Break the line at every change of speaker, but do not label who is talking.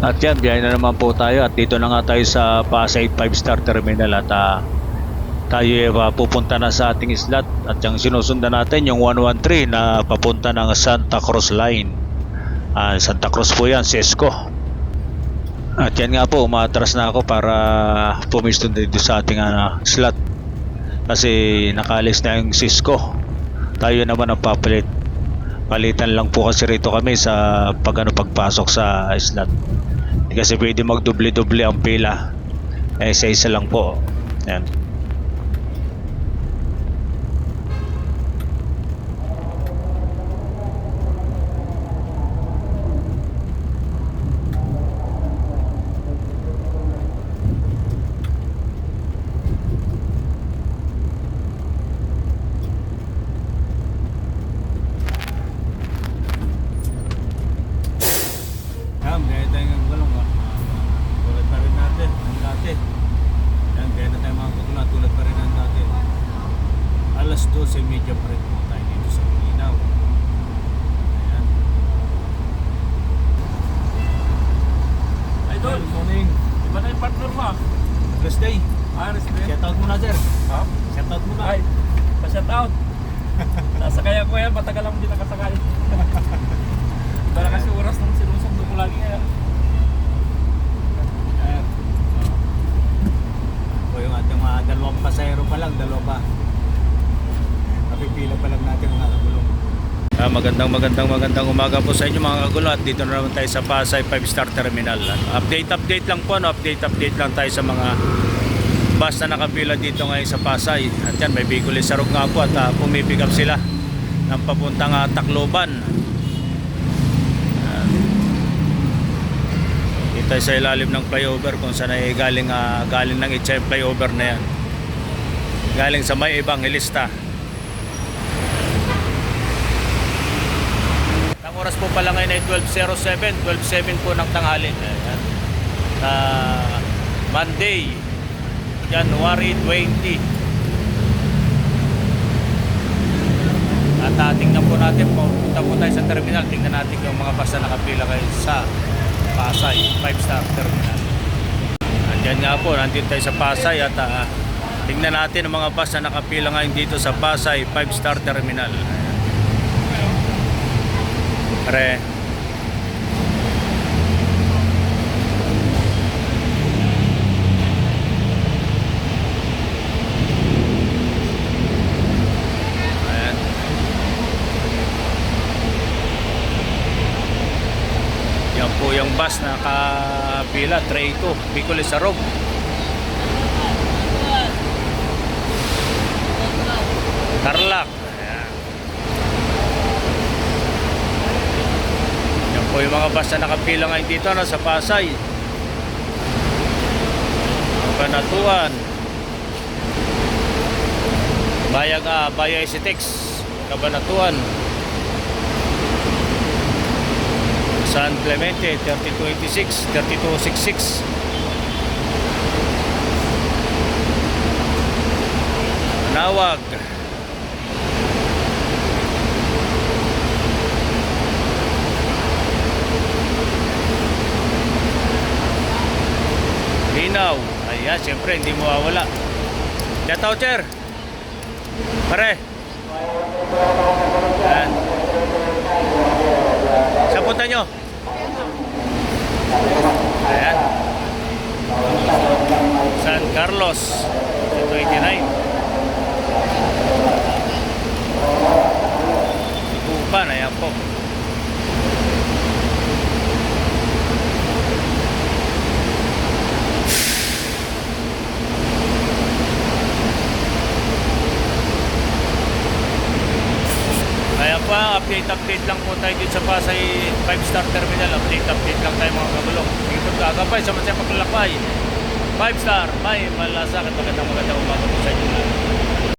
At yan, biyahe na naman po tayo at dito na nga tayo sa Pasay 5-star terminal at tayo pupunta na sa ating slot at yung sinusundan natin yung 113 na papunta ng Santa Cruz line. Santa Cruz po yan, Sesco. At yan nga po, umatras na ako para pumisto dito sa ating slot kasi nakalis na yung Sesco. Tayo naman ang papalit. Palitan lang po kasi rito kami sa pagpasok sa slot. Kasi pwede magdoble-doble ang pila. Isa-isa lang po. Yan.
Gaya tayo ng gulong, tulad pa rin natin ng dati. Yan, gaya na tayo mga kagulong, tulad pa rin ng dati. Alas 12:30 pa rin po tayo dito sa Malinaw. Ayan.
Idol,
Good morning.
iba na yung partner mo ah.
Rest day.
Rest day.
Shout out muna, sir.
Ha?
Shout out muna.
Ay, pa-shout out. Sasakay ako yan, matagal lang hindi nakasakay. Para kasi oras nang sinusundo ko lagi kaya.
Ayan. O yung ating mga dalawang pasahero pa lang, dalawa pa. Napipila pa lang natin mga kagulong.
Magandang umaga po sa inyo mga kagulo at dito na naman tayo sa Pasay 5-star terminal. Update lang po, no? Update lang tayo sa mga bus na nakapila dito ngayon sa Pasay. At yan, may Bicol Sarog nga po at pumipick up sila ng papuntang Tacloban. Dito tayo sa ilalim ng flyover kung saan ay galing ng Itchay flyover na yan. Galing sa may Evangelista. Ang oras po pala ngayon ay 12:07 po ng tanghali. Ayan. Monday, January 20. At tingnan po natin, punta po tayo sa terminal. Tingnan natin yung mga bus na nakapila kayo sa Pasay 5-star terminal. Andiyan nga po, nandito tayo sa Pasay at tingnan natin ang mga bus na nakapila ngayon dito sa Pasay 5-star terminal. Pre. Ayan. Yan po yung bus na nakapila, tray 2, Bicol Sarog. Tarlac. O yung mga bus na nakapila ngayon dito sa Pasay, Kabanatuan, Bayay Sitex, Kabanatuan, San Clemente 3286, 3266, Nawag, Linaw. Ayan, siyempre hindi mo mawawala. Shout out, sir. Pare. Ayan. Saan punta nyo? Ayan. San Carlos 29. Tupan, ayan po. Kaya pa, update lang po tayo dito sa Pasay 5-star terminal. Update lang tayo mga kagulong. Sige po kagapay sa masaya paglalakbay. 5-star, may malasakit. Magandang umaga po sa inyo.